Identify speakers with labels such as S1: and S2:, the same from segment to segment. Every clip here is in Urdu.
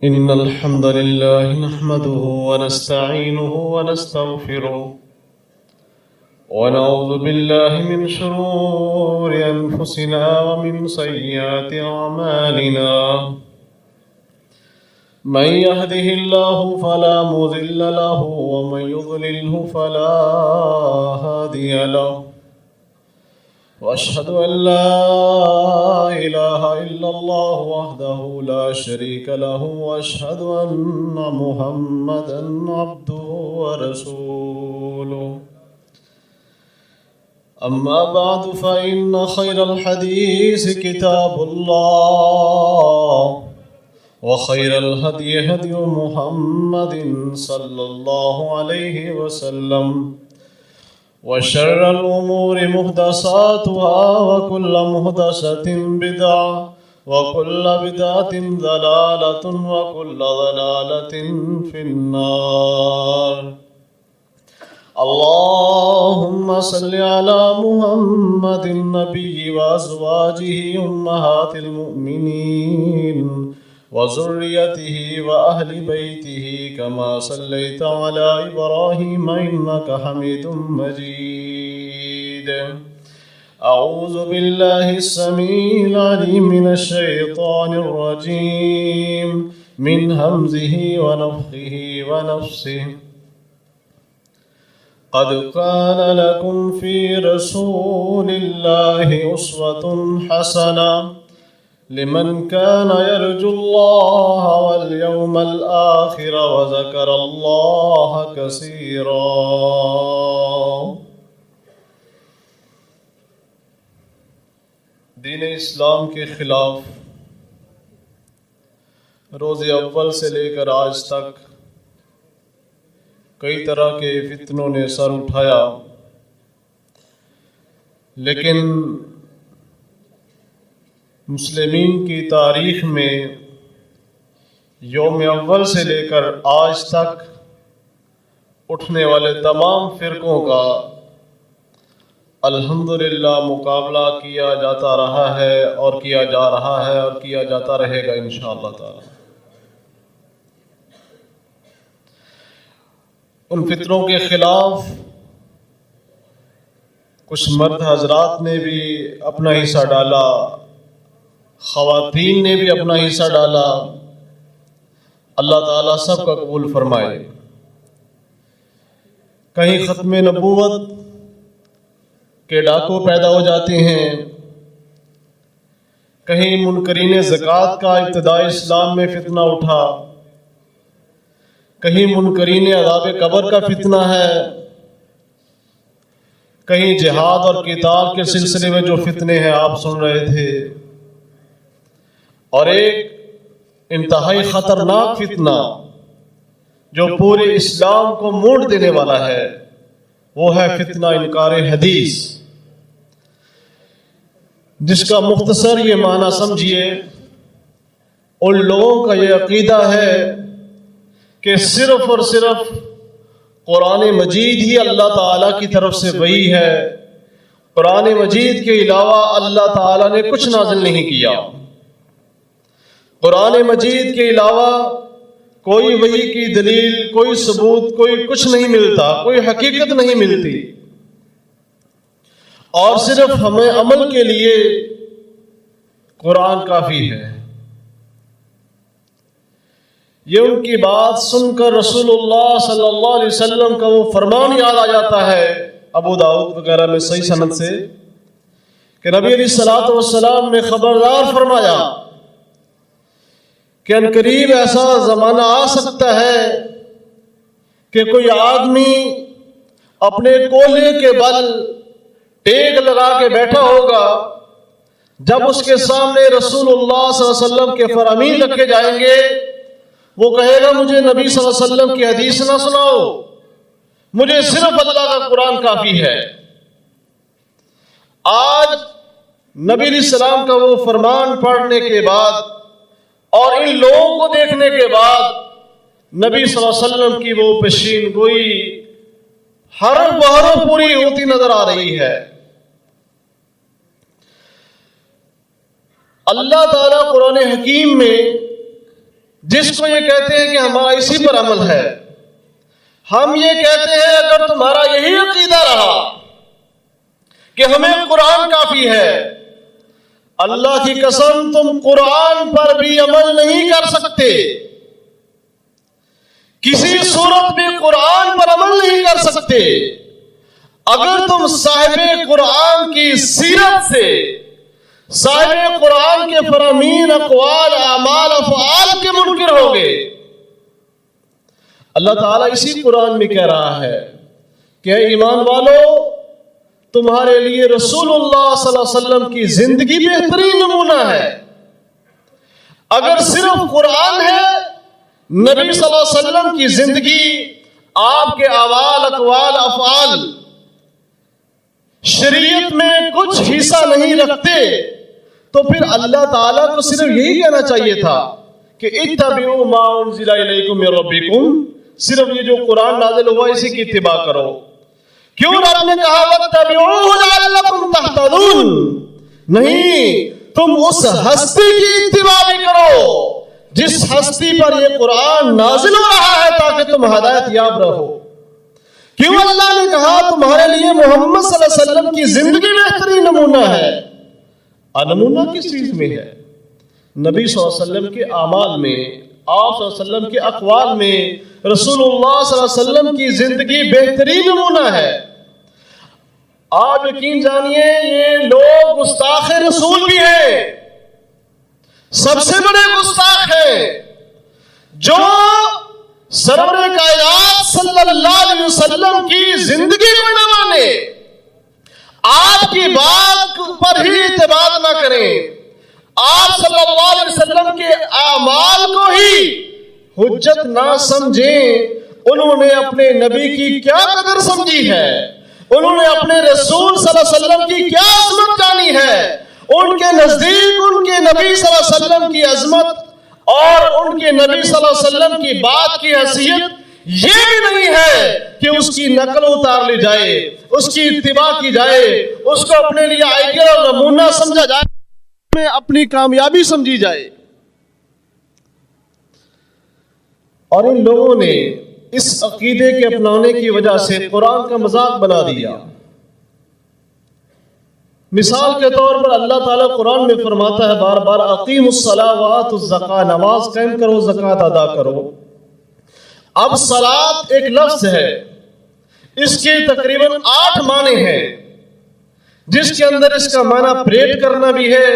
S1: إن الحمد لله نحمده ونستعينه ونستغفره ونعوذ بالله من شرور أنفسنا ومن سيئات أعمالنا. من يهده الله فلا مضل له ومن يضلله فلا هادي له، وأشهد أن لا إله إلا الله وحده لا شريك له، وأشهد أن محمدا عبده ورسوله. أما بعد فإن خير الحديث كتاب الله، وخير الهدي هدي محمد صلى الله عليه وسلم، وشر الأمور محدثاتها وكل محدثة بدعة وكل بدعة ضلالة وكل ضلالة في النار. اللهم صل على محمد النبي وأزواجه أمهات المؤمنين وذريته وأهل بيته كما صليت على إبراهيم إنك حميد مجيد. أعوذ بالله السميع العليم من الشيطان الرجيم من همزه ونفخه ونفسه. قد كان لكم في رسول الله أسوة حسنة لمن كان يرجو الله واليوم الآخر وذكر الله كثيرا. دین اسلام کے خلاف روز اول سے لے کر آج تک کئی طرح کے فتنوں نے سر اٹھایا، لیکن مسلمین کی تاریخ میں یوم اول سے لے کر آج تک اٹھنے والے تمام فرقوں کا الحمدللہ مقابلہ کیا جاتا رہا ہے اور کیا جا رہا ہے اور کیا جاتا رہے گا انشاءاللہ تعالی. ان فطروں کے خلاف کچھ مرد حضرات نے بھی اپنا حصہ ڈالا، خواتین نے بھی اپنا حصہ ڈالا. اللہ تعالیٰ سب کا قبول فرمائے. کہیں ختم نبوت کے ڈاکو پیدا ہو جاتے ہیں، کہیں منکرین زکوٰۃ کا ابتدائی اسلام میں فتنہ اٹھا، کہیں منکرین عذاب قبر کا فتنہ ہے، کہیں جہاد اور قتال کے سلسلے میں جو فتنے ہیں آپ سن رہے تھے، اور ایک انتہائی خطرناک فتنہ جو پورے اسلام کو موڑ دینے والا ہے وہ ہے فتنہ انکار حدیث، جس کا مختصر یہ معنی سمجھیے. ان لوگوں کا یہ عقیدہ ہے کہ صرف اور صرف قرآن مجید ہی اللہ تعالیٰ کی طرف سے وحی ہے، قرآن مجید کے علاوہ اللہ تعالیٰ نے کچھ نازل نہیں کیا، قرآن مجید کے علاوہ کوئی وحی کی دلیل، کوئی ثبوت، کوئی کچھ نہیں ملتا، کوئی حقیقت نہیں ملتی، اور صرف ہمیں عمل کے لیے قرآن کافی ہے. یہ ان کی بات سن کر رسول اللہ صلی اللہ علیہ وسلم کا وہ فرمان یاد آ جاتا ہے ابو داؤد وغیرہ میں صحیح سند سے کہ نبی علیہ الصلوۃ والسلام نے خبردار فرمایا کہ ان قریب ایسا زمانہ آ سکتا ہے کہ کوئی آدمی اپنے کولے کے بل ٹیک لگا کے بیٹھا ہوگا، جب اس کے سامنے رسول اللہ صلی اللہ علیہ وسلم کے فرامین رکھے جائیں گے وہ کہے گا مجھے نبی صلی اللہ علیہ وسلم کی حدیث نہ سناؤ، مجھے صرف اللہ کا قرآن کافی ہے. آج نبی علیہ السلام کا وہ فرمان پڑھنے کے بعد اور ان لوگوں کو دیکھنے کے بعد نبی صلی اللہ علیہ وسلم کی وہ پیشین گوئی ہر بہروں پوری ہوتی نظر آ رہی ہے. اللہ تعالیٰ قرآن حکیم میں جس کو یہ کہتے ہیں کہ ہمارا اسی پر عمل ہے، ہم یہ کہتے ہیں اگر تمہارا یہی عقیدہ رہا کہ ہمیں قرآن کافی ہے، اللہ کی قسم تم قرآن پر بھی عمل نہیں کر سکتے، کسی صورت میں قرآن پر عمل نہیں کر سکتے اگر تم صاحب قرآن کی سیرت سے، صاحب قرآن کے فرامین، اقوال، اعمال، افعال کے منکر ہوگے۔ اللہ تعالیٰ اسی قرآن میں کہہ رہا ہے کہ اے ایمان والو، تمہارے لیے رسول اللہ صلی اللہ علیہ وسلم کی زندگی بہترین نمونہ ہے۔ اگر صرف قرآن ہے، نبی صلی اللہ علیہ وسلم کی زندگی، آپ کے اعمال، اقوال، افعال شریعت میں کچھ حصہ نہیں رکھتے، تو پھر اللہ تعالیٰ کو صرف یہی کہنا چاہیے تھا کہ اتبعوا ما انزل الیکم من ربکم، صرف یہ جو قرآن نازل ہوا اسی کی اتباع کرو۔ کیوں رب نے کہا واتبعوہ لعلکم تہتدون؟ نہیں، تم اس ہستی کی اتباع بھی کرو جس ہستی پر یہ قرآن نازل ہو رہا ہے تاکہ تم ہدایت یاب رہو۔ کیوں اللہ نے کہا تمہارے لیے محمد صلی اللہ علیہ وسلم کی زندگی بہترین نمونہ ہے؟ نمونہ کس چیز میں ہے؟ نبی صلی اللہ علیہ وسلم کے اعمال میں، آپ صلی اللہ علیہ وسلم کے اقوال میں، رسول اللہ صلی اللہ علیہ وسلم کی زندگی بہترین نمونہ ہے۔ آپ یقین جانیے یہ لوگ گستاخ رسول بھی ہیں، سب سے بڑے گستاخ ہیں، جو سرور کائنات صلی اللہ علیہ وسلم کی زندگی کو نہ مانے، آپ کی بات پر ہی اعتماد نہ کریں، آپ صلی اللہ علیہ وسلم کے اعمال کو ہی حجت نہ سمجھیں۔ انہوں نے اپنے نبی کی کیا قدر سمجھی ہے، انہوں نے اپنے رسول صلی اللہ علیہ وسلم کی کیا عظمت جانی ہے، ان کے نزدیک ان کے نبی صلی اللہ علیہ وسلم کی عظمت اور ان کے نبی صلی اللہ علیہ وسلم کی بات کی حیثیت یہ بھی نہیں ہے کہ اس کی نقل اتار لی جائے، اس کی اتباع کی جائے، اس کو اپنے لیے آئیڈیل اور نمونہ سمجھا جائے، میں اپنی کامیابی سمجھی جائے۔ اور ان لوگوں نے اس عقیدے کے اپنانے کی وجہ سے قرآن کا مذاق بنا دیا۔ مثال کے طور پر اللہ تعالیٰ قرآن میں فرماتا ہے بار بار اقیموا الصلاۃ وآتوا الزکاۃ، نماز قائم کرو، زکوٰۃ ادا کرو۔ اب صلاۃ ایک لفظ ہے، اس کے تقریباً 8 معنی ہیں، جس کے اندر اس کا معنی پریڈ کرنا بھی ہے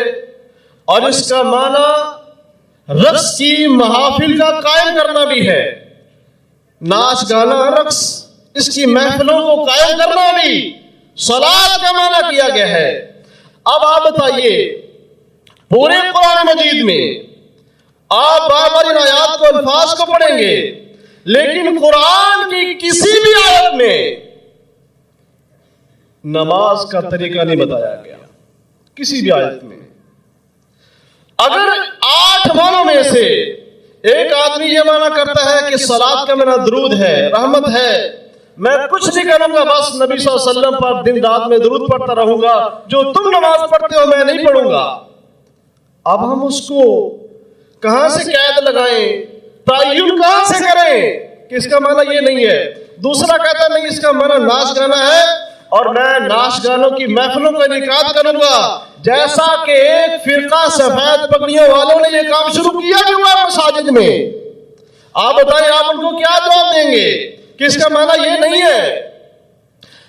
S1: اور اس کا معنی رقص کی محافل کا قائم کرنا بھی ہے، ناچ گانا رقص اس کی محفلوں کو قائم کرنا بھی صلاۃ کا معنی کیا گیا ہے۔ اب آپ بتائیے پورے قرآن مجید میں آپ بار بار ان آیات کو، الفاظ کو پڑھیں گے، لیکن قرآن کی کسی بھی آیت میں نماز کا طریقہ نہیں بتایا گیا، کسی بھی آیت میں۔ اگر 8 معنوں میں سے ایک آدمی یہ معنی کرتا ہے کہ صلاۃ کا معنی درود ہے، رحمت ہے، میں کچھ نہیں کروں گا، بس نبی صلی اللہ علیہ وسلم پر دن رات میں درود پڑھتا رہوں گا، جو تم نماز پڑھتے ہو میں نہیں پڑھوں گا۔ اب ہم اس کو کہاں سے قید لگائیں، تعین کہاں سے کریں کہ اس کا معنی یہ نہیں ہے؟ دوسرا کہتا نہیں اس کا معنی ناچ گانا ہے اور میں ناچ گانوں کی محفلوں کا انعقاد کروں گا، جیسا کہ ایک فرقہ سفید پگڑیوں والوں نے یہ کام شروع کیا بھی ہوا ہے مساجد میں۔ آپ بتائیں آپ ان کو کیا جواب دیں گے کہ اس کا معنی یہ نہیں ہے؟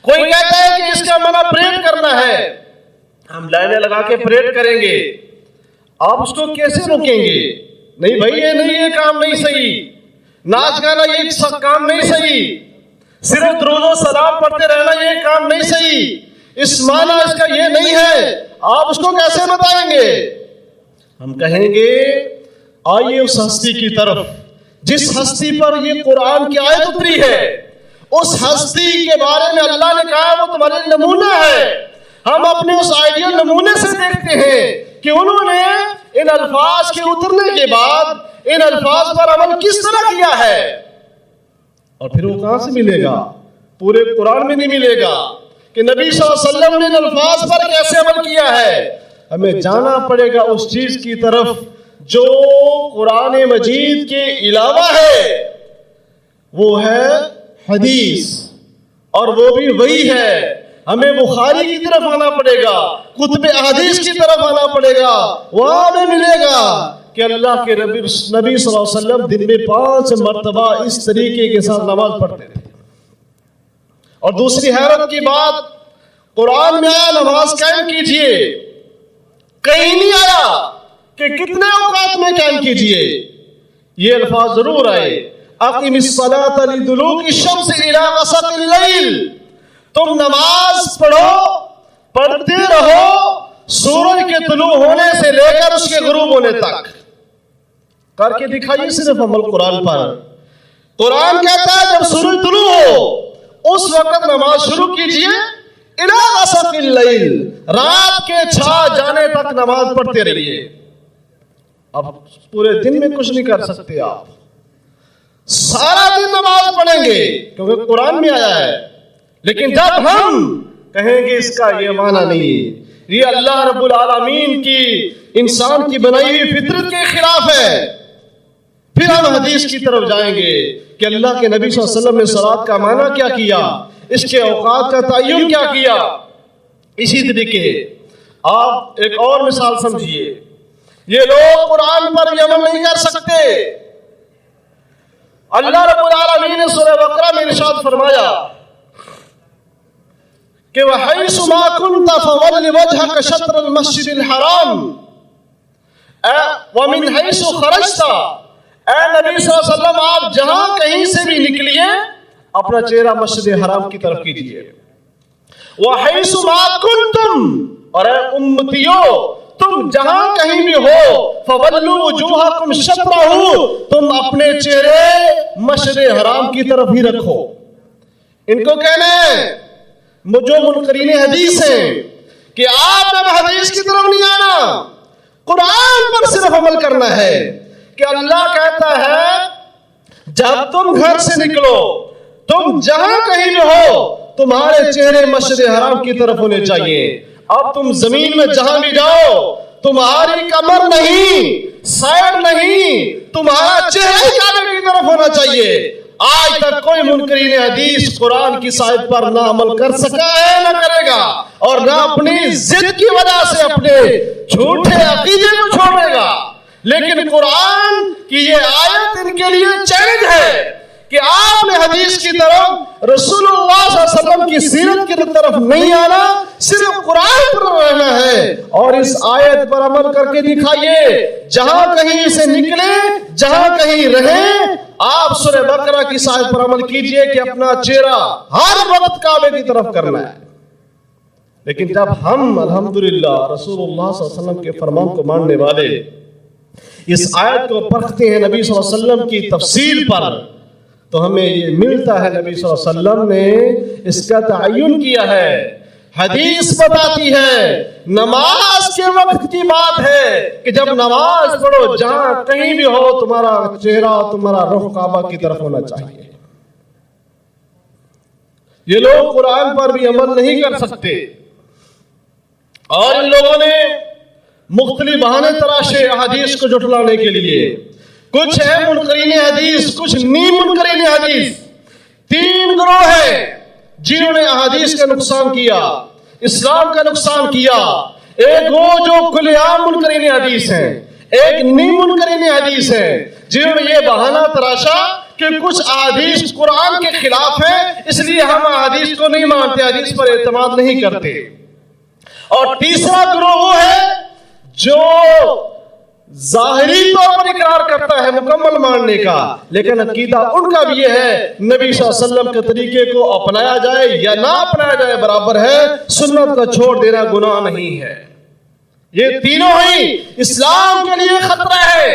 S1: کوئی کہتا ہے کہ اس کا معنی پریڈ کرنا ہے، ہم لائنیں لگا کے پریڈ کریں گے، آپ اس کو کیسے روکیں گے؟ نہیں بھائی یہ نہیں، یہ کام نہیں صحیح، ناچ گانا یہ سب کام نہیں صحیح، صرف درود و سلام پڑھتے رہنا یہ کام نہیں صحیح، اس معنی اس کا یہ نہیں ہے، آپ اس کو کیسے بتائیں گے؟ ہم کہیں گے آئیے اس ہستی کی طرف جس ہستی پر یہ قرآن کی آیت اتری ہے، اس ہستی کے بارے میں اللہ نے کہا وہ تمہارے نمونہ ہے۔ ہم اپنے اس آئیڈیل نمونے سے دیکھتے ہیں کہ انہوں نے ان الفاظ کے اترنے کے بعد ان الفاظ پر عمل کس طرح کیا ہے، اور پھر وہ کہاں سے ملے گا؟ پورے قرآن میں نہیں ملے گا کہ نبی صلی اللہ علیہ وسلم نے ان الفاظ پر کیسے عمل کیا ہے۔ ہمیں جانا پڑے گا اس چیز کی طرف جو قرآن مجید کے علاوہ ہے وہ ہے حدیث، اور وہ بھی وہی ہے۔ ہمیں بخاری کی طرف آنا پڑے گا، کتب احادیث کی طرف آنا پڑے گا، وہاں ہمیں ملے گا کہ اللہ کے نبی صلی اللہ علیہ وسلم دن میں 5 مرتبہ اس طریقے کے ساتھ نماز پڑھتے تھے۔ اور دوسری حیرت کی بات، قرآن میں آیا نماز قائم کیجئے، کہیں نہیں آیا کہ کتنے اوقات میں قائم کیجئے۔ یہ الفاظ ضرور آئے، اقم الصلاۃ لدلوک الشمس الی غسق اللیل، تم نماز پڑھو، پڑھتے رہو سورج کے طلوع ہونے سے لے کر اس کے غروب ہونے تک۔ کر کے دکھائیے صرف عمل قرآن پر۔ قرآن کہتا ہے جب سورج طلوع ہو اس وقت نماز شروع کیجئے، الی غسق اللیل، رات کے چھا جانے تک نماز پڑھتے رہیے۔ اب پورے دن میں کچھ نہیں کر سکتے آپ، سارا دن نماز پڑھیں گے کیونکہ قرآن میں آیا ہے، لیکن جب ہم کہیں گے اس کا یہ معنی نہیں، یہ اللہ رب العالمین کی انسان کی بنائی ہوئی فطرت کے خلاف ہے، پھر ہم حدیث کی طرف جائیں گے کہ اللہ کے نبی صلی اللہ علیہ وسلم نے صلاۃ کا معنی کیا کیا، اس کے اوقات کا تعین کیا کیا۔ اسی طریقے آپ ایک اور مثال سمجھیے، یہ لوگ قرآن پر عمل نہیں کر سکتے۔ اللہ رب العالمین نے سورہ بقرہ میں ارشاد فرمایا کہ وَحَيْثُ مَا كُنْتَ فَوَلِّ وَجْهَكَ شَطْرَ الْمَسْجِدِ الْحَرَامِ، وَمِنْ حَيْثُ خَرَجْتَ، اے نبی صلی اللہ علیہ وسلم آپ جہاں کہیں سے بھی نکلیے اپنا چہرہ مسجد حرام کی طرف کیجئے۔ وَحَيْثُ مَا كُنْتُمْ، اور اے امتیو تم جہاں کہیں بھی ہو، فَوَلُّوا وُجُوهَكُمْ شَطْرَهُ، تم اپنے چہرے مسجد حرام کی طرف ہی رکھو۔ ان کو کہنا ہے جو منکرین حدیث ہیں کہ آپ اب حدیث کی طرف نہیں آنا، قرآن پر صرف عمل کرنا ہے، کہ اللہ کہتا ہے جب تم گھر سے نکلو تم جہاں کہیں بھی ہو تمہارے چہرے مسجد حرام کی طرف ہونے چاہیے۔ اب تم زمین میں جہاں بھی جاؤ تمہاری کمر نہیں، سائر نہیں، تمہارا چہرہ کعبے کی طرف ہونا چاہیے۔ آج تک کوئی منکرین حدیث قرآن کی صاحب پر نہ عمل کر سکا ہے، نہ کرے گا، اور نہ اپنی ضد کی وجہ سے اپنے جھوٹے عقیدے کو چھوڑے گا۔ لیکن قرآن کی یہ آیت ان کے لیے چیلنج ہے کہ آپ نے حدیث کی طرف، رسول اللہ صلی اللہ علیہ وسلم کی سیرت کی طرف نہیں آنا، صرف قرآن پر رہنا ہے، اور اس آیت پر عمل کر کے دکھائیے۔ جہاں کہیں سے نکلے، جہاں کہیں رہیں، آپ سورہ بقرہ کی آیت پر عمل کیجئے کہ اپنا چہرہ ہر وقت کعبے کی طرف کرنا ہے۔ لیکن جب ہم الحمدللہ رسول اللہ صلی اللہ علیہ وسلم کے فرمان کو ماننے والے اس آیت کو پرکھتے ہیں نبی صلی اللہ علیہ وسلم کی تفصیل پر، تو ہمیں یہ ملتا ہے نبی صلی اللہ علیہ وسلم نے اس کا تعین کیا ہے۔ حدیث بتاتی ہے، نماز کے وقت کی بات ہے کہ جب نماز پڑھو جہاں کہیں بھی ہو تمہارا چہرہ، تمہارا رخ کعبہ کی طرف ہونا چاہیے۔ یہ لوگ قرآن پر بھی عمل نہیں کر سکتے، اور ان لوگوں نے مختلف بہانے تراشے احادیث کو جھٹلانے کے لیے۔ کچھ ہے منکرین حدیث، کچھ نہیں منکرین حدیث۔ 3 گروہ ہیں جنہوں نے احادیث کا نقصان کیا، اسلام کا نقصان کیا۔ ایک وہ جو کھلے عام منکرین حدیث ہیں، ایک نہیں منکرین حدیث ہیں جنہوں نے یہ بہانہ تراشا کہ کچھ احادیث قرآن کے خلاف ہیں، اس لیے ہم احادیث کو نہیں مانتے، حدیث پر اعتماد نہیں کرتے۔ اور تیسرا گروہ وہ ہے جو ظاہری طور پر اقرار کرتا ہے مکمل ماننے کا، لیکن عقیدہ ان کا بھی یہ ہے نبی صلی اللہ علیہ وسلم کے طریقے کو اپنایا جائے یا نہ اپنایا جائے برابر ہے، سنت کا چھوڑ دینا گناہ نہیں ہے۔ یہ تینوں ہی اسلام کے لیے خطرہ ہے۔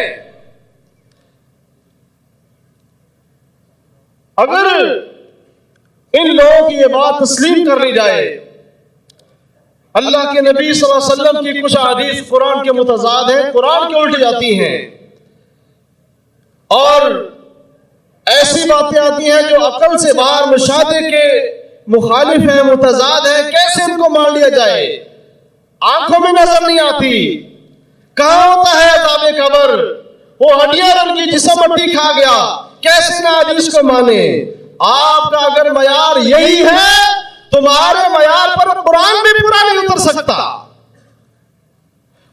S1: اگر ان لوگوں کی یہ بات تسلیم کر لی جائے، اللہ کے نبی صلی اللہ علیہ وسلم کی کچھ حدیث قرآن کے متضاد ہیں، قرآن کے الٹ جاتی ہیں، اور ایسی باتیں آتی ہیں جو عقل سے باہر، مشاہدے کے مخالف ہیں، متضاد ہیں، کیسے ان کو مان لیا جائے؟ آنکھوں میں نظر نہیں آتی، کہاں ہوتا ہے عذاب قبر؟ وہ ہڈیاں ان کی جسم مٹی کھا گیا، کیسے نہ حدیث کو مانے؟ آپ کا اگر معیار یہی ہے، تمہارے معیار پر قرآن بھی پورا نہیں اتر سکتا۔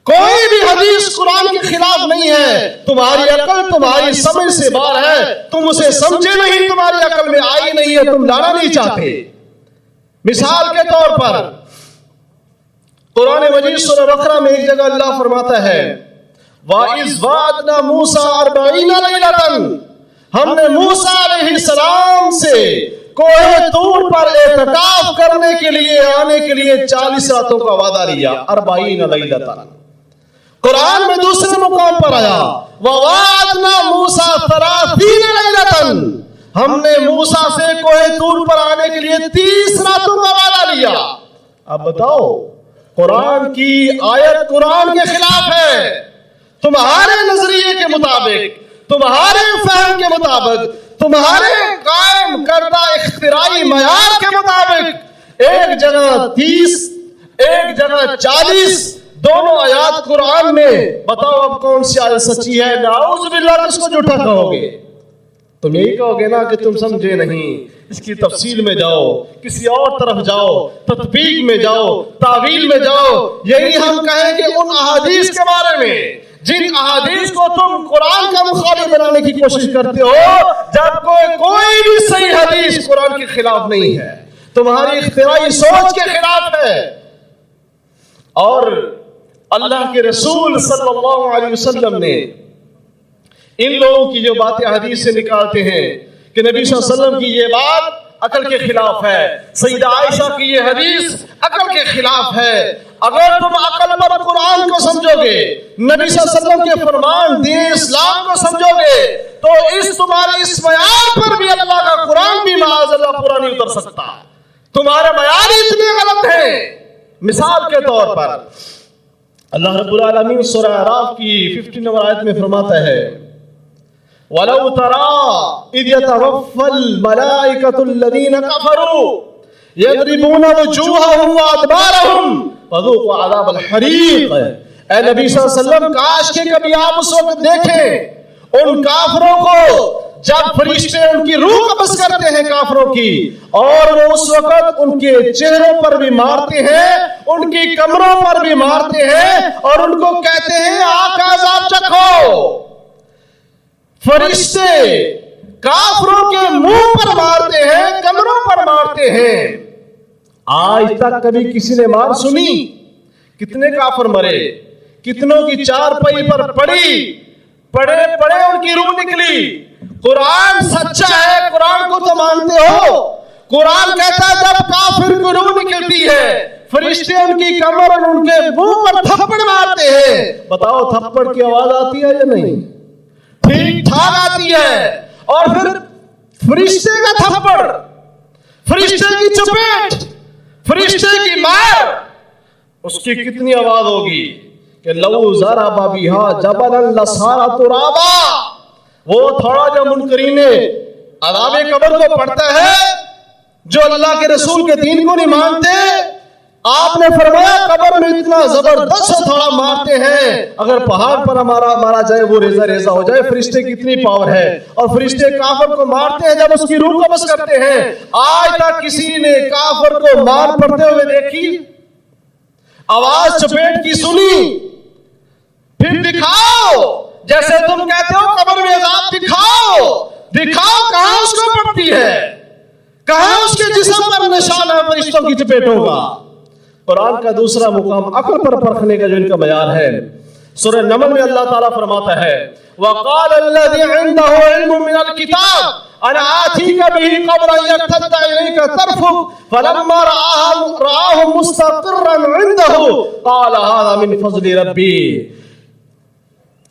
S1: کوئی بھی حدیث قرآن کے خلاف نہیں ہے، تمہاری عقل تمہاری سمجھ سے باہر ہے، تم اسے سمجھے نہیں، تمہاری عقل میں آئی نہیں ہے، تم لانا نہیں چاہتے۔ مثال کے طور پر قرآن مجید سورہ بقرہ میں ایک جگہ اللہ فرماتا ہے وَإِذْ وَعَدْنَا مُوسَىٰ 40 لَيْلَةً، ہم نے موسیٰ علیہ السلام سے کوہ طور پر اعتکاف کرنے کے لیے آنے کے لیے 40 راتوں کا وعدہ لیا۔ 40 لَيْلَةً قرآن میں دوسرے مقام پر آیا وَوَعَدْنَا مُوسَىٰ 30 لَيْلَةً، ہم نے موسیٰ سے کوہ طور پر آنے کے لیے 30 راتوں کا وعدہ لیا۔ اب بتاؤ، قرآن کی آیت قرآن کے خلاف ہے، تمہارے نظریے کے مطابق، تمہارے فہم کے مطابق، تمہارے قائم کردہ اختراعی معیار کے مطابق ایک جگہ 30 ایک جگہ 40، دونوں آیات قرآن میں، بتاؤ اب کون سی آیت سچی ہے؟ نعوذ باللہ، کس کو جھوٹا کہو گے؟ تم یہی کہو گے نا کہ تم سمجھے نہیں، اس کی تفصیل میں جاؤ، کسی اور طرف جاؤ، تطبیق میں جاؤ، تعویل میں جاؤ۔ یہی ہم کہیں کہ ان احادیث کے بارے میں جن احادیث کو تم قرآن کا مخالف بنانے کی کوشش کرتے ہو، جب کوئی بھی صحیح حدیث قرآن کے خلاف نہیں ہے، تمہاری اختراعی سوچ کے خلاف ہے۔ اور اللہ کے رسول صلی اللہ علیہ وسلم نے ان لوگوں کی جو باتیں حدیث سے نکالتے ہیں کہ نبی صلی اللہ علیہ وسلم کی یہ بات عقل کے خلاف ہے، سیدہ عائشہ کی یہ حدیث عقل کے خلاف ہے، اگر تم عقل پر قرآن کو سمجھو گے، نبی صلی اللہ علیہ وسلم کے فرمان دین اسلام کو سمجھو گے، تو تمہارے اس معیار پر بھی اللہ کا قرآن بھی معاذ اللہ پورا نہیں اتر سکتا۔ تمہارے معیار اتنے غلط ہیں۔ مثال کے طور پر اللہ رب العالمین سورہ اعراف کی 50 نمبر آیت میں فرماتا ہے وَلَوْ تَرَىٰ إِذْ يَتَوَفَّى الْمَلَائِكَةُ الَّذِينَ كَفَرُوا يَضْرِبُونَ وُجُوهَهُمْ وَأَدْبَارَهُمْ فَذُوقُوا عَذَابَ الْحَرِيقِ۔ اے نبی صلی اللہ علیہ وسلم، کاش کہ کبھی آپ اس وقت دیکھیں ان کافروں کو جب فرشتے ان کی روح قبض کرتے ہیں کافروں کی، اور وہ اس وقت ان کے چہروں پر بھی مارتے ہیں، ان کی کمروں پر بھی مارتے ہیں، اور ان کو کہتے ہیں آگ کا عذاب چکھو۔ فرشتے کافروں کے منہ پر مارتے ہیں، کمروں پر مارتے ہیں۔ آج تک کبھی کسی نے مار سنی؟ کتنے کافر مرے، کتنوں کی چار پائی پر پڑے ان کی روح نکلی۔ قرآن سچا ہے، قرآن کو تو مانتے ہو؟ قرآن کہتا ہے جب کافر کی روح نکلتی ہے، فرشتے ان کی کمر اور ان کے منہ پر تھپڑ مارتے ہیں۔ بتاؤ تھپڑ کی آواز آتی ہے یا نہیں؟ ٹھیک ٹھاک آتی ہے۔ اور پھر فرشتے کا تھپڑ، فرشتے کی چپیٹ، فرشتے کی مار، اس کی کتنی آواز ہوگی کہ لو ضرب بها جبلا لصار ترابا۔ وہ تھوڑا جو منکرین عذاب قبر کو پڑھتا ہے، جو اللہ کے رسول کے دین کو نہیں مانتے، آپ نے فرمایا قبر میں اتنا زبردست تھوڑا مارتے ہیں، اگر پہاڑ پر مارا جائے وہ ریزہ ریزہ ہو جائے۔ فرشتے کی اتنی پاور ہے، اور فرشتے کافر کو مارتے ہیں جب اس کی روح قبض کرتے ہیں۔ آج تک کسی نے کافر کو مار پڑتے ہوئے دیکھی؟ آواز چپیٹ کی سنی؟ پھر دکھاؤ، جیسے تم کہتے ہو قبر میں عذاب دکھاؤ کہاں اس کو پڑتی ہے، کہاں اس کے جسم پر نشان ہے فرشتوں کی چپیٹ ہوگا۔ قرآن کا دوسرا مقام عقل پر پرکھنے کا جو ان کا معیار ہے، سورہ نمل میں اللہ تعالیٰ فرماتا ہے وَقَالَ الَّذِي عِندَهُ عِلْمٌ مِّنَ الْكِتَابِ أَنَا آتِيكَ بِهِ قَبْلَ أَن يَرْتَدَّ إِلَيْكَ طَرْفُكَ فَلَمَّا رَآهُ مُسْتَقِرًّا عِندَهُ قَالَ هَذَا مِنْ فَضْلِ رَبِّي۔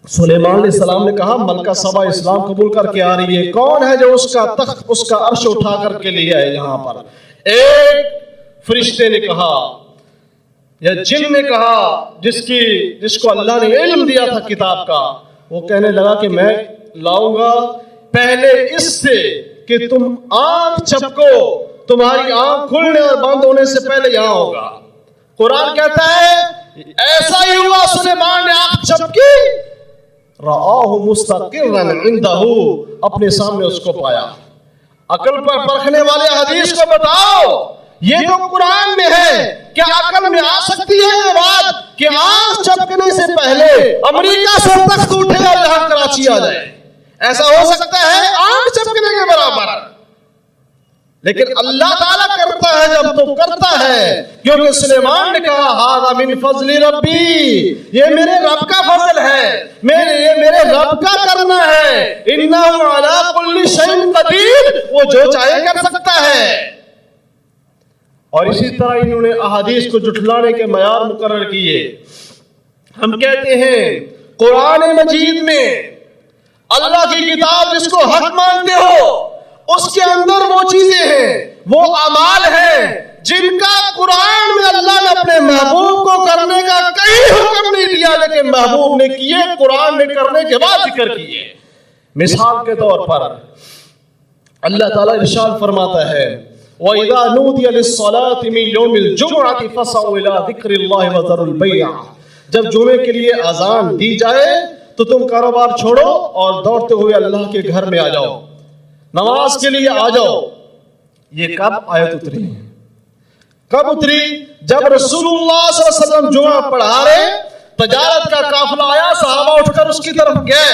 S1: سلیمان علیہ السلام نے کہا ملکہ سبا اسلام قبول کر کے آ رہی ہے، کون ہے جو اس کا تخت، اس کا عرش اٹھا کر کے لے آئے یہاں پر؟ ایک فرشتے نے کہا یا جن نے کہا جس کو اللہ نے علم دیا تھا کتاب کا، وہ کہنے لگا کہ میں لاؤں گا پہلے اس سے کہ تم آنکھ چپکو، تمہاری آنکھ کھلنے اور بند ہونے سے پہلے یہاں ہوگا۔ قرآن کہتا ہے ایسا ہی ہوا سلیمان نے آنکھ جھپکی، رآہ مستقرا عنده، اپنے سامنے اس کو پایا۔ عقل پر پرکھنے والے حدیث کو بتاؤ، یہ تو قرآن میں ہے، کیا عقل میں آ سکتی ہے یہ بات کہ آنکھ جھپکنے سے پہلے امریکہ سے تخت اٹھے اور یہاں کراچی آ جائے؟ ایسا ہو سکتا ہے آنکھ جھپکنے کے برابر؟ لیکن اللہ تعالیٰ کرتا ہے جب تو کرتا ہے، کیونکہ سلیمان نے کہا ھذا من فضل ربی، یہ میرے رب کا فضل ہے، یہ میرے رب کا کرنا ہے، انہ علی کل شیء قدیر، وہ جو چاہے کر سکتا ہے۔ اور اسی طرح انہوں نے احادیث کو جھٹلانے کے معیار مقرر کیے۔ ہم کہتے ہیں قرآن مجید میں اللہ کی کتاب جس کو حق مانتے ہو، اس کے اندر وہ چیزیں ہیں، وہ اعمال ہیں جن کا قرآن میں اللہ نے اپنے محبوب کو کرنے کا کہیں حکم نہیں دیا، لیکن محبوب نے کیے، قرآن میں کرنے کے بعد ذکر کیے۔ مثال کے طور پر اللہ تعالیٰ ارشاد فرماتا ہے وَإِذَا نُودِيَ لِلصَّلَاةِ مِنْ يَوْمِ الْجُمُعَةِ فَاسْعَوْا إِلَىٰ ذِكْرِ اللَّهِ وَذَرُوا الْبَيْعَ، جب جمعے کے لیے اذان دی جائے تو تم کاروبار چھوڑو اور دوڑتے ہوئے اللہ کے گھر میں آ جاؤ، نماز کے لیے آ جاؤ۔ یہ کب آیت اتری؟ کب اتری؟ جب رسول اللہ صلی اللہ علیہ وسلم جمعہ پڑھا رہے، تجارت کا قافلہ آیا، صحابہ اٹھ کر اس کی طرف گئے۔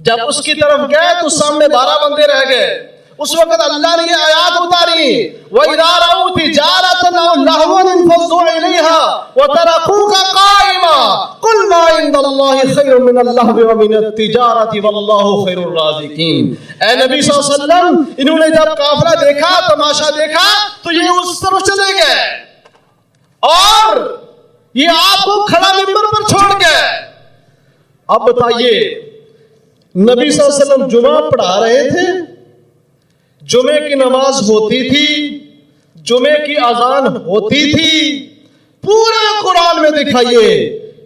S1: جب اس کی طرف گئے تو سامنے 12 بندے رہ گئے۔ اس وقت اللہ نے یہ آیات اتاری وَإِذَا رَأَوْا تِجَارَةً أَوْ لَهْوًا انفَضُّوا إِلَيْهَا وَتَرَكُوكَ قَائِمًا قُلْ مَا عِندَ اللَّهِ خَيْرٌ مِّنَ اللَّهْوِ وَمِنَ التِّجَارَةِ وَاللَّهُ خَيْرُ الرَّازِقِينَ۔ اے نبی صلی اللہ علیہ وسلم، انہوں نے جب قافلہ دیکھا، تماشا دیکھا، تو یہ اس طرف چلے گئے اور یہ آپ کو کھڑا منبر پر چھوڑ گئے۔ اب بتائیے، نبی صلی اللہ علیہ وسلم جمعہ پڑھا رہے تھے، جمعے کی نماز ہوتی تھی، جمعے کی اذان ہوتی تھی، پورے قرآن میں دکھائیے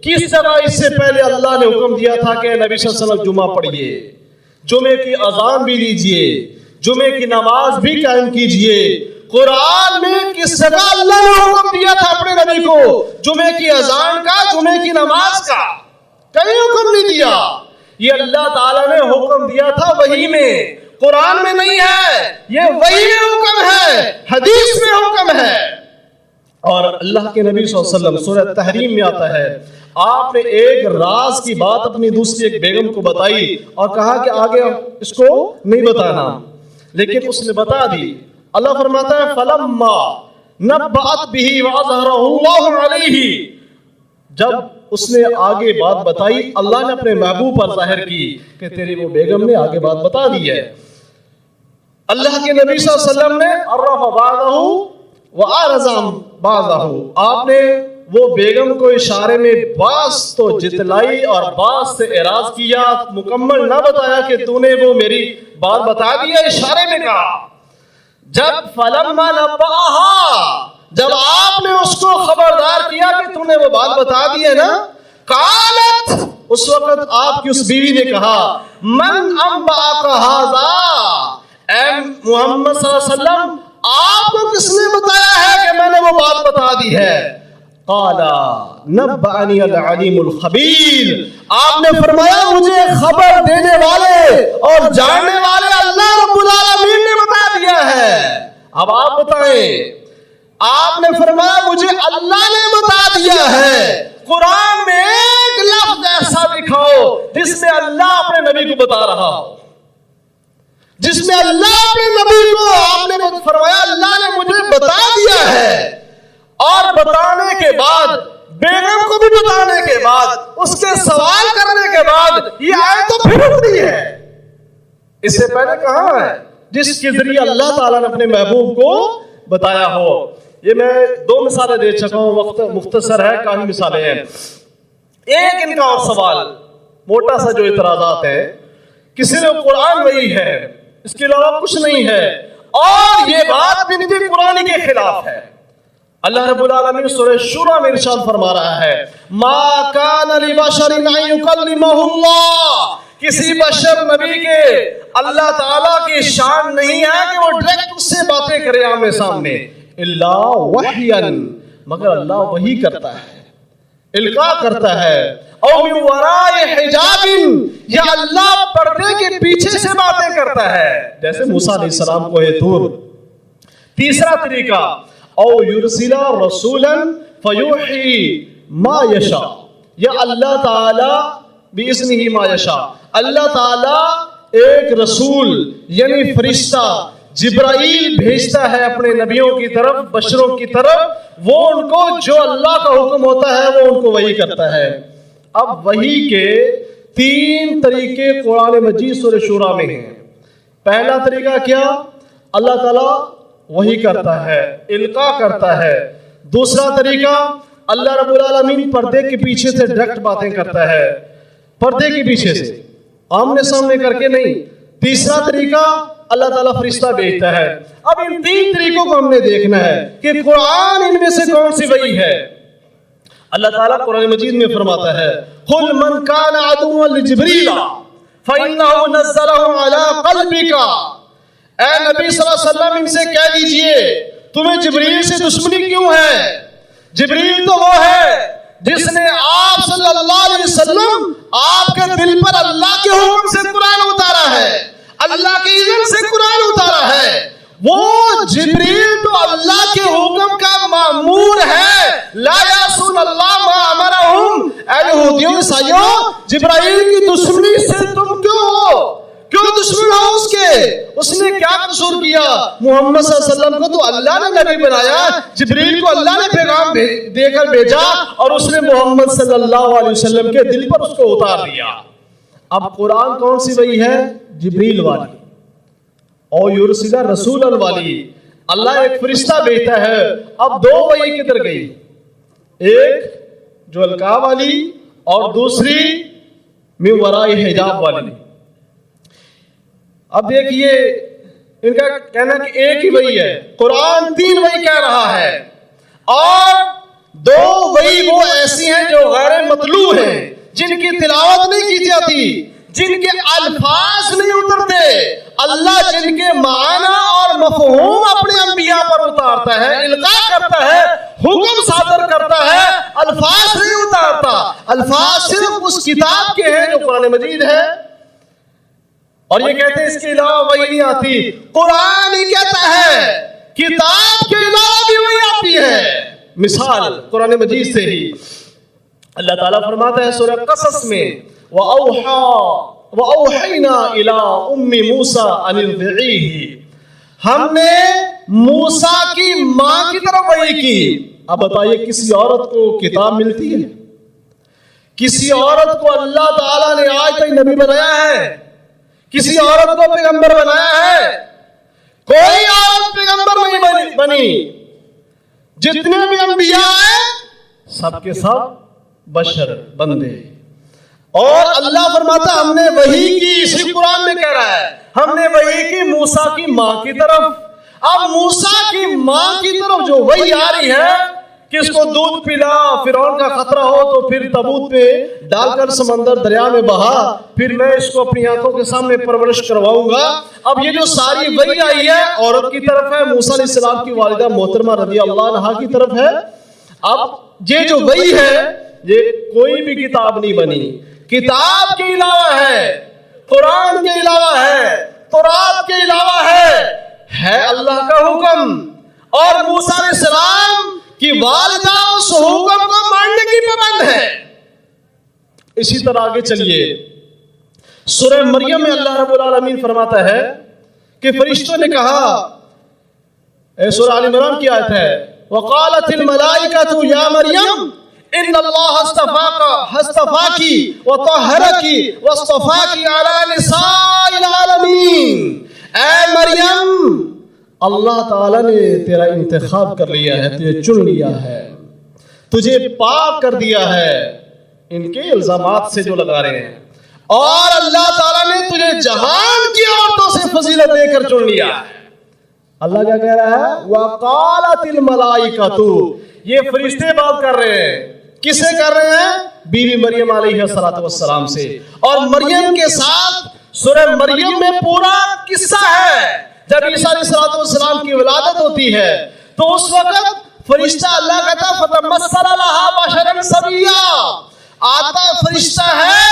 S1: کس طرح اس سے پہلے اللہ نے حکم دیا تھا کہ نبی صلی اللہ علیہ وسلم جمعہ پڑھیے، جمعے کی اذان بھی لیجئے، جمعے کی نماز بھی قائم کیجئے۔ قرآن میں کس طرح اللہ نے حکم دیا تھا اپنے نبی کو جمعے کی اذان کا، جمعے کی نماز کا؟ کہیں حکم نہیں دیا، یہ اللہ تعالیٰ نے حکم دیا تھا وحی میں، قرآن میں نہیں ہے، یہ وحی میں حکم ہے، حدیث میں حکم ہے۔ اور اللہ کے نبی صلی اللہ علیہ وسلم سورہ تحریم میں آتا ہے، آپ نے ایک راز کی بات اپنی دوسری ایک بیگم کو بتائی اور کہا کہ آگے اس کو نہیں بتانا، لیکن اس نے بتا دی۔ اللہ فرماتا ہے فَلَمَّا نَبَّأَتْ بِهِ وَأَظْهَرَهُ اللَّهُ عَلَيْهِ، جب اس نے آگے بات بتائی، اللہ نے اپنے محبوب پر ظاہر کی کہ تیری وہ بیگم نے آگے بات بتا دی ہے۔ اللہ کے نبی صلی اللہ علیہ وسلم نے عرف بعضہ وعرض عن بعضہ، آپ نے وہ بیگم کو اشارے میں بعض تو جتلائی اور بعض سے اعراض کیا، مکمل نہ بتایا کہ تو نے وہ میری بات بتا دی ہے، اشارے میں کہا۔ جب فلما نبأہا، جب آپ نے اس کو خبردار کیا کہ تو نے وہ بات بتا دی ہے نا، قالت، اس وقت آپ کی اس بیوی نے کہا من انبأک ھذا، اے محمد صلی اللہ علیہ وسلم آپ کو کس نے بتایا ہے کہ میں نے وہ بات بتا دی ہے؟ قال نبأنی العلیم الخبیر، آپ نے فرمایا مجھے خبر دینے والے اور جاننے والے اللہ رب العالمین نے بتا دیا ہے۔ اب آپ بتائیں، آپ نے فرمایا مجھے اللہ نے بتا دیا ہے، قرآن میں ایک لفظ ایسا دکھاؤ جس میں اللہ اپنے نبی کو بتا رہا ہو، جس میں اللہ اپنے نبی کو، آپ نے فرمایا اللہ نے مجھے بتا دیا ہے، اور بتانے کے بعد بیگم کو بھی بتانے کے بعد اس کے سوال کرنے کے بعد یہ آیت تو پھر اتری ہے۔ اس سے پہلے کہاں ہے جس کے ذریعے اللہ تعالیٰ نے اپنے محبوب کو بتایا ہو؟ یہ میں 2 مثالیں دے چکا ہوں، وقت مختصر ہے، کافی مثالیں ہیں۔ ایک ان کا اور سوال موٹا سا جو اعتراضات ہے، کسی نے قرآن وہی ہے، اس کے علاوہ کچھ نہیں ہے، اور یہ بات بھی قرآن کے خلاف ہے۔ اللہ رب العالمین سورہ شورى میں ارشاد فرما رہا ہے ما کان لبشر ان یکلمہ اللہ، کسی بشر نبی کے اللہ تعالیٰ کی شان نہیں ہے کہ وہ ڈائریکٹ اس سے باتیں کرے آمنے سامنے، الا وحیا، مگر اللہ وحی کرتا ہے۔ القاء کرتا ہے، او من وراء حجاب، یا اللہ پردے کے پیچھے سے باتیں کرتا ہے جیسے موسیٰ علیہ السلام کو طور۔ تیسرا طریقہ، او یرسل رسولا فیوحی ما یشاء، یا اللہ تعالی باذنہ ما یشاء، اللہ تعالی ایک رسول یعنی فرشتہ جبرائیل بھیجتا ہے اپنے نبیوں کی طرف، بشروں کی طرف، وہ ان کو جو اللہ کا حکم ہوتا ہے وہ ان کو وحی کرتا ہے۔ اب وحی کے 3 طریقے قرآن مجید سورہ شورى میں ہیں۔ پہلا طریقہ کیا؟ اللہ تعالیٰ وحی کرتا ہے، القاء کرتا ہے۔ دوسرا طریقہ، اللہ رب العالمین پردے کے پیچھے سے ڈائریکٹ باتیں کرتا ہے، پردے کے پیچھے سے، آمنے سامنے کر کے نہیں۔ تیسرا طریقہ، اللہ تعالیٰ فرشتہ بھیجتا ہے۔ اب ان 3 طریقوں کو ہم نے دیکھنا ہے کہ قرآن ان میں سے کون سی وحی ہے۔ اللہ تعالیٰ قرآن مجید میں فرماتا ہے، قُلْ مَنْ كَانَ عَدُوًّا لِجِبْرِيلَ فَإِنَّهُ نَزَّلَهُ عَلَىٰ قَلْبِكَ، اے نبی صلی اللہ علیہ وسلم ان سے کہہ دیجئے تمہیں جبریل سے دشمنی کیوں ہے؟ جبریل تو وہ ہے جس نے آپ صلی اللہ علیہ وسلم آپ کے دل پر اللہ کے حکم سے قرآن اتارا ہے، اللہ کی اذن سے قرآن اتارا ہے۔ وہ جبریل تو اللہ کے حکم کا مامور ہے، لا یعصون اللہ ما امرہم۔ اے یہودیوں عیسائیوں، جبرائیل کی دشمنی سے تم کیوں دشمن ہو اس کے؟ اس نے کیا قصور کیا؟ محمد صلی اللہ علیہ وسلم کو تو اللہ نے نبی بنایا، جبریل کو اللہ نے پیغام دے کر بھیجا، اور اس نے محمد صلی اللہ علیہ وسلم کے دل پر اس کو اتار دیا۔ اب قرآن کون سی وحی ہے؟ جبریل والی، اور یرسل رسولا والی، اللہ ایک فرشتہ بھیجتا ہے۔ اب 2 وحی کدھر گئی؟ ایک جو القاء والی اور دوسری من وراء حجاب والی۔ اب دیکھیے ان کا کہنا کہ ایک ہی وحی ہے، قرآن 3 وحی کہہ رہا ہے، اور 2 وحی وہ ایسی ہیں جو غیر مطلوع ہیں، جن کی تلاوت نہیں کی جاتی، جن کے الفاظ نہیں اترتے۔ اللہ جن کے معنی اور مفہوم اپنے انبیاء پر اتارتا ہے، القاء کرتا ہے، حکم صادر کرتا ہے، الفاظ نہیں اتارتا۔ الفاظ صرف اس کتاب کے ہیں جو قرآن مجید ہے، اور یہ کہتے ہیں اس کے علاوہ وحی نہیں آتی۔ قرآن ہی کہتا ہے کتاب کے علاوہ بھی وحی آتی ہے۔ مثال قرآن مجید سے ہی اللہ تعالیٰ فرماتا ہے سورہ قصص میں، وَأَوْحَيْنَا إِلَىٰ أُمِّ مُوسَىٰ أَنِ ارْضِعِيهِ، ہم نے موسیٰ کی ماں کی طرف وحی کی۔ اب بتائیے کسی عورت کو کتاب ملتی ہے؟ کسی عورت کو اللہ تعالیٰ نے آج تک نبی بنایا ہے؟ کسی عورت کو پیغمبر بنایا ہے؟ کوئی عورت پیغمبر نہیں بنی۔ جتنے بھی انبیاء ہیں سب کے سب بشر بندے، اور اللہ فرماتا ہم نے وحی کی، اسی قرآن میں کہہ رہا ہے ہم نے وحی کی موسیٰ کی ماں کی طرف۔ اب موسیٰ کی ماں کی طرف جو وحی آ رہی ہے کہ اس کو دودھ پلا، فرعون کا خطرہ ہو تو پھر تابوت پہ ڈال کر سمندر دریا میں بہا، پھر میں اس کو اپنی آنکھوں کے سامنے پرورش کرواؤں گا۔ اب یہ جو ساری وحی آئی ہے عورت کی طرف ہے، موسیٰ علیہ السلام کی والدہ محترمہ رضی اللہ عنہا کی طرف ہے۔ اب یہ جو وحی ہے یہ کوئی بھی کتاب نہیں بنی، کتاب کے علاوہ ہے، قرآن کے علاوہ ہے، تورات کے علاوہ ہے اللہ کا حکم، اور موسیٰ علیہ السلام کی والدہ اس حکم کو ماننے کی پابند ہے۔ اسی طرح آگے چلیے، سورہ مریم میں اللہ رب العالمین فرماتا ہے کہ فرشتوں نے کہا، سورہ آل عمران کی آیت ہے، وقالت الملائکۃ یا مریم ان اللہ اصطفاکی وطہرکی واصطفاکی علی نساء العالمین۔ اے مریم، اللہ تعالیٰ نے تیرا انتخاب کر لیا ہے، تجھے چن لیا ہے، تجھے پاک کر دیا ہے ان کے الزامات سے جو لگا رہے ہیں، اور اللہ تعالیٰ نے تجھے جہان کی عورتوں سے فضیلت دے کر چن لیا ہے۔ اللہ کیا کہہ رہا ہے؟ وقالت الملائکۃ، یہ فرشتے بات کر رہے ہیں، کس سے کر رہے ہیں؟ بیوی مریم علیہ السلام سے۔ اور مریم کے ساتھ سورہ مریم میں پورا قصہ ہے۔ جب عیسیٰ علیہ السلام کی ولادت ہوتی ہے تو اس وقت فرشتہ اللہ کہتا فتمثل لها بشرا سویا، آتا فرشتہ ہے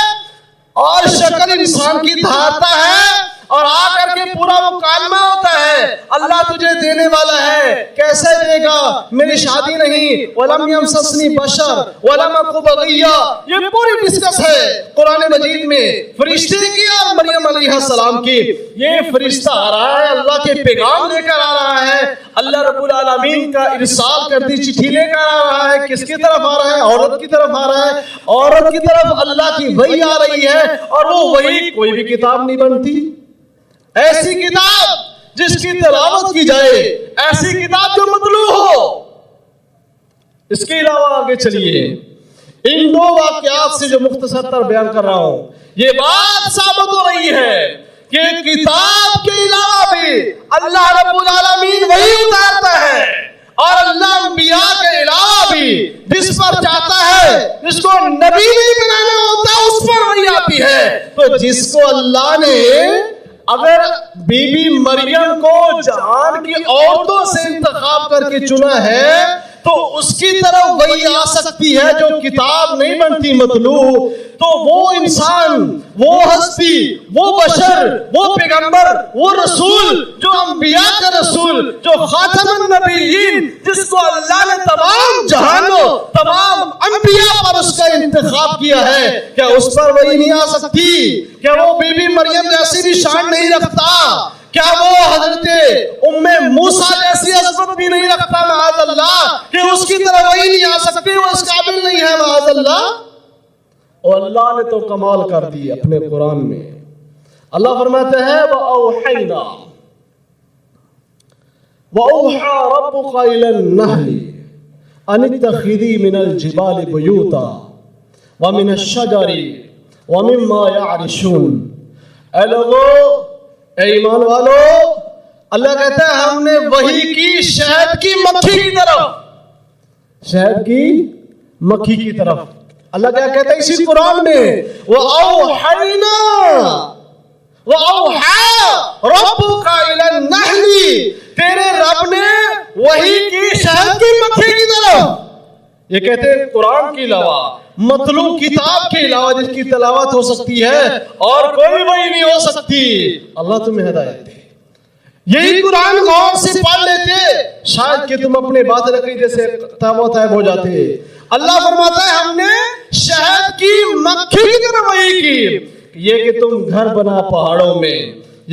S1: اور شکل انسان کی دھارتا ہے اور آ کر کے پورا مکالمہ ہوتا ہے، اللہ تجھے دینے والا ہے، کیسے دے گا، میری شادی نہیں، وَلَمْ يَمْسَسْنِي بَشَرٌ وَلَمْ أَكُ بَغِيًّا، یہ پوری ڈسکس ہے قرآن مجید میں فرشتے کی اور مریم علیہ السلام کی۔ یہ فرشتہ آ رہا ہے، اللہ کے پیغام لے کر آ رہا ہے، اللہ رب العالمین کا ارسال کردی چٹھی لے کر آ رہا ہے، کس کی طرف آ رہا ہے؟ عورت کی طرف آ رہا ہے، عورت کی طرف اللہ کی وحی آ رہی ہے، اور وہ وحی کوئی بھی کتاب نہیں بنتی، ایسی کتاب جس کی تلاوت کی جائے، ایسی کتاب جو مطلوع ہو۔ اس کے علاوہ آگے چلیے، ان دو واقعات سے جو مختصر تر بیان کر رہا ہوں، یہ بات ثابت ہو رہی ہے کہ کتاب کے علاوہ بھی اللہ رب العالمین وہی اتارتا ہے، اور اللہ انبیاء کے علاوہ بھی جس پر چاہتا ہے، جس کو نبی نہیں بنانا ہوتا اس پر وہی آتی ہے۔ تو جس کو اللہ نے اگر بی بی مریم کو جہان کی عورتوں سے انتخاب کر کے چنا ہے تو اس کی طرف وہی آ سکتی ہے جو کتاب نہیں بنتی مطلوع۔ تو وہ انسان، وہ ہستی، وہ بشر، وہ پیغمبر، وہ رسول، جو انبیاء کا رسول، جو خاتم النبیین، جس کو اللہ نے تمام جہانوں، تمام انبیاء پر اس کا انتخاب کیا ہے، کیا اس پر وہی نہیں آ سکتی؟ کیا وہ بی بی مریم جیسی بھی شان نہیں رکھتا؟ کیا وہ حضرت ام موسیٰ جیسی عظمت بھی نہیں رکھتا معاذ اللہ کہ اس کی طرح وہی نہیں آ سکتی، وہ اس قابل نہیں ہے معاذ اللہ؟ اور اللہ نے تو کمال کر دی اپنے قرآن میں، اللہ فرماتے ہیں وَأَوْحَيْنَا وَأَوْحَى رَبُّكَ إِلَى النَّحْلِ أَنِ اتَّخِذِي مِنَ الْجِبَالِ بُيُوتًا وَمِنَ الشَّجَرِ وَمِمَّا يَعْرِشُونَ۔ اے لوگو، اے ایمان والو، اللہ کہتا ہے ہم نے وحی کی شہد کی مکھی کی طرف، شہد کی مکھی کی طرف۔ اللہ کیا کہتا ہے اسی قرآن میں؟ وَأَوْحَيْنَا وَأَوْحَى رَبُّكَ إِلَى النَّحْلِ، تیرے رب نے وحی کی شہد کی مکھی کی طرف۔ یہ کہتے ہیں قرآن کے علاوہ، مطلوع کتاب کے علاوہ جس کی تلاوت ہو سکتی ہے اور کوئی وحی نہیں ہو سکتی، اللہ تمہیں ہدایت دے۔ یہی قرآن غور سے پڑھ لیتے شاید کہ تم اپنے باطل عقیدے سے طیب ہو جاتے۔ اللہ فرماتا ہے ہم نے شہد کی مکھی کی طرح وحی کی، یہ کہ تم گھر بنا پہاڑوں میں،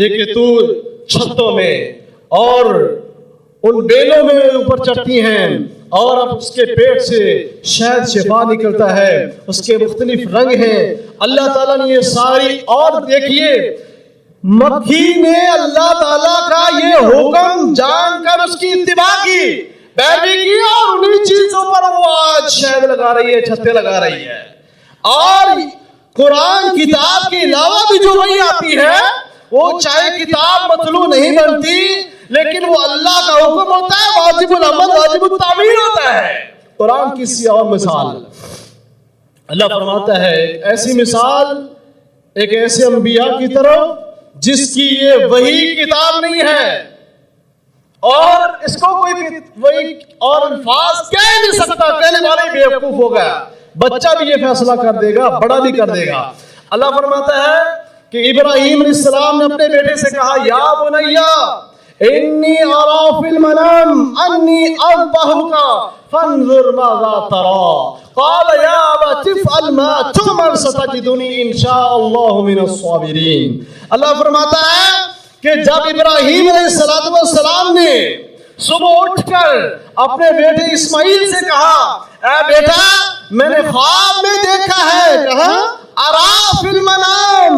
S1: یہ کہ تو چھتوں میں اور ان بیلوں میں اوپر چڑھتی ہیں، اور اب اس کے پیٹ سے شہد شفا نکلتا ہے، اس کے مختلف رنگ ہیں۔ اللہ تعالیٰ نے یہ ساری، اور دیکھیے مکھی نے اللہ تعالیٰ کا یہ حکم جان کر اس کی اتباع کی، پیروی کی، اور انہی چیزوں پر وہ آج شہد لگا رہی ہے، چھتے لگا رہی ہے۔ اور قرآن کتاب کے علاوہ بھی جو وہی آتی ہے، وہ چاہے کتاب مطلوع نہیں بنتی لیکن وہ اللہ کا حکم ہوتا ہے، واجب العمل واجب التعمیل ہوتا ہے۔ قرآن کی سی اور مثال اللہ فرماتا ہے، ایسی مثال ایک ایسے انبیاء کی طرف جس کی یہ وہی کتاب نہیں ہے، اور اس کو کوئی وہی اور الفاظ کہہ نہیں سکتا، کہنے والا ہی بیوقوف ہو گیا، بچہ بھی یہ فیصلہ کر دے گا، بڑا بھی کر دے گا۔ اللہ فرماتا ہے کہ ابراہیم علیہ السلام نے اپنے بیٹے سے کہا، یا بنیا انی ارا فی المنام انی اذبحک فانظر ماذا تری قال یا ابت افعل ما تؤمر ستجدنی ان شاء اللہ من الصابرین۔ اللہ فرماتا ہے کہ جب ابراہیم علیہ السلام نے صبح اٹھ کر اپنے بیٹے اسماعیل سے کہا، اے بیٹا میں نے خواب میں دیکھا ہے، کہا ارا فی المنام،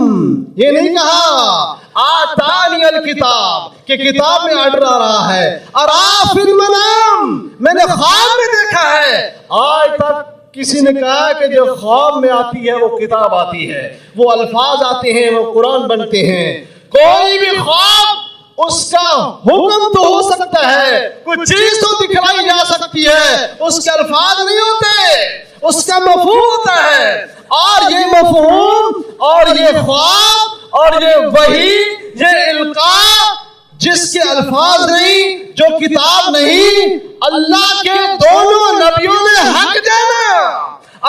S1: یہ نہیں کہا آتانی الکتاب کہ کتاب میں آرڈر آ رہا ہے، ارا فی المنام میں نے خواب میں دیکھا ہے۔ آج تک کسی نے کہا کہ جو خواب میں آتی ہے وہ کتاب آتی ہے، وہ الفاظ آتے ہیں، وہ قرآن بنتے ہیں۔ کوئی بھی خواب اس کا حکم تو ہو سکتا ہے، کوئی چیز تو دکھلائی جا سکتی ہے، اس کے الفاظ نہیں ہوتے، اس کا مفہوم ہوتا ہے۔ اور یہ مفہوم اور یہ خواب اور یہ وحی، یہ القاء جس کے الفاظ نہیں جو کتاب نہیں، اللہ کے دونوں نبیوں نے حق جانا،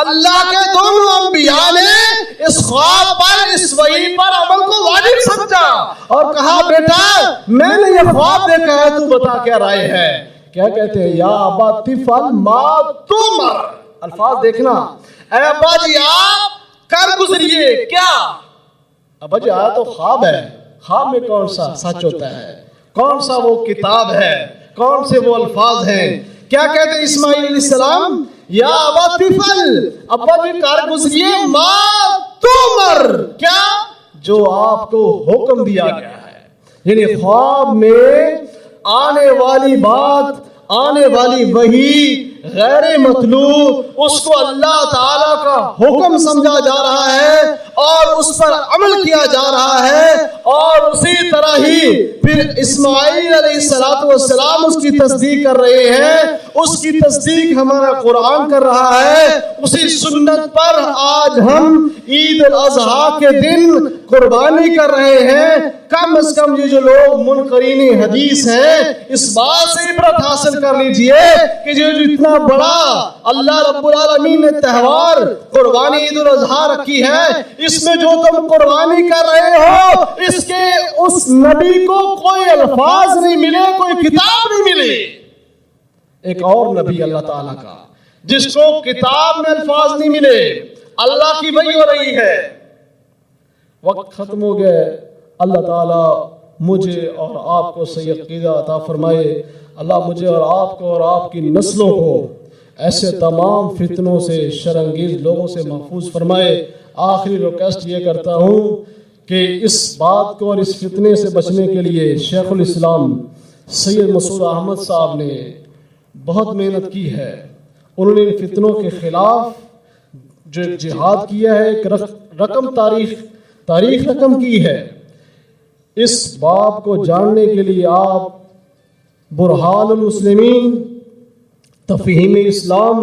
S1: اللہ کے دونوں انبیاء نے اس خواب پر، اس وحی پر عمل کو واجب سمجھا اور کہا بیٹا میں نے یہ خواب دیکھا ہے، تو بتا کیا رائے ہے؟ کیا کہتے ہیں؟ یا ابا تفعل ما تؤمر، الفاظ دیکھنا، اے ابا جی آپ کر گزریے کیا؟ ابا جی آیا تو خواب ہے، خواب میں کون سا سچ ہوتا ہے، کون سا وہ کتاب ہے، کون سے وہ الفاظ ہیں؟ کیا کہتے ہیں اسماعیل علیہ السلام؟ یا ابا تفعل، ابا جی کر گزریے، ما تؤمر، کیا؟ جو آپ کو حکم دیا گیا ہے۔ یعنی خواب میں آنے والی بات، آنے والی وحی غیر مطلوب، اس کو اللہ تعالیٰ کا حکم سمجھا جا رہا ہے اور اس پر عمل کیا جا رہا ہے، اور اسی طرح ہی پھر اسماعیل علیہ السلام اس کی تصدیق کر رہے ہیں، اس کی تصدیق ہمارا قرآن کر رہا ہے۔ اسی سنت پر آج ہم عید الاضحیٰ کے دن قربانی کر رہے ہیں۔ کم از کم یہ جو لوگ منکرین حدیث ہیں، اس بات سے عبرت حاصل کر لیجئے کہ جو اتنا بڑا اللہ رب العالمین نے تہوار قربانی عید الاضحیٰ رکھی ہے، اس میں جو تم قربانی کر رہے ہو، اس کے اس نبی کو کوئی الفاظ نہیں ملے، کوئی کتاب نہیں ملی۔ ایک اور نبی اللہ تعالیٰ کا جس کو کتاب میں الفاظ نہیں ملے، اللہ کی وحی ہو رہی ہے۔ وقت ختم ہو گئے، اللہ تعالیٰ مجھے اور آپ کو صحیح عقیدہ عطا فرمائے، اللہ مجھے اور آپ کو اور آپ کی نسلوں کو ایسے تمام فتنوں سے، شرانگیز لوگوں سے محفوظ فرمائے۔ آخری ریکویسٹ یہ کرتا ہوں کہ اس بات کو اور اس فتنے سے بچنے کے لیے شیخ الاسلام سید مسعود احمد صاحب نے بہت محنت کی ہے۔ انہوں نے ان فتنوں کے خلاف جو ایک جہاد کیا ہے، ایک تاریخ رقم کی ہے۔ اس باب کو جاننے کے لیے آپ برہان المسلمین، تفہیم اسلام،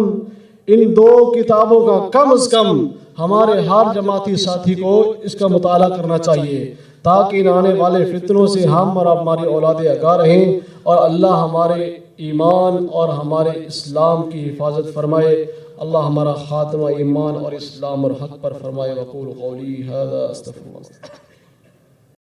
S1: ان دو کتابوں کا کم از کم ہمارے ہر جماعتی ساتھی کو اس کا مطالعہ کرنا چاہیے، تاکہ ان آنے والے فتنوں سے ہم اور ہماری اولادیں آگاہ رہیں اور اللہ ہمارے ایمان اور ہمارے اسلام کی حفاظت فرمائے۔ اللہ ہمارا خاتمہ ایمان اور اسلام اور حق پر فرمائے۔ وقول قولی ھذا استغفر اللہ۔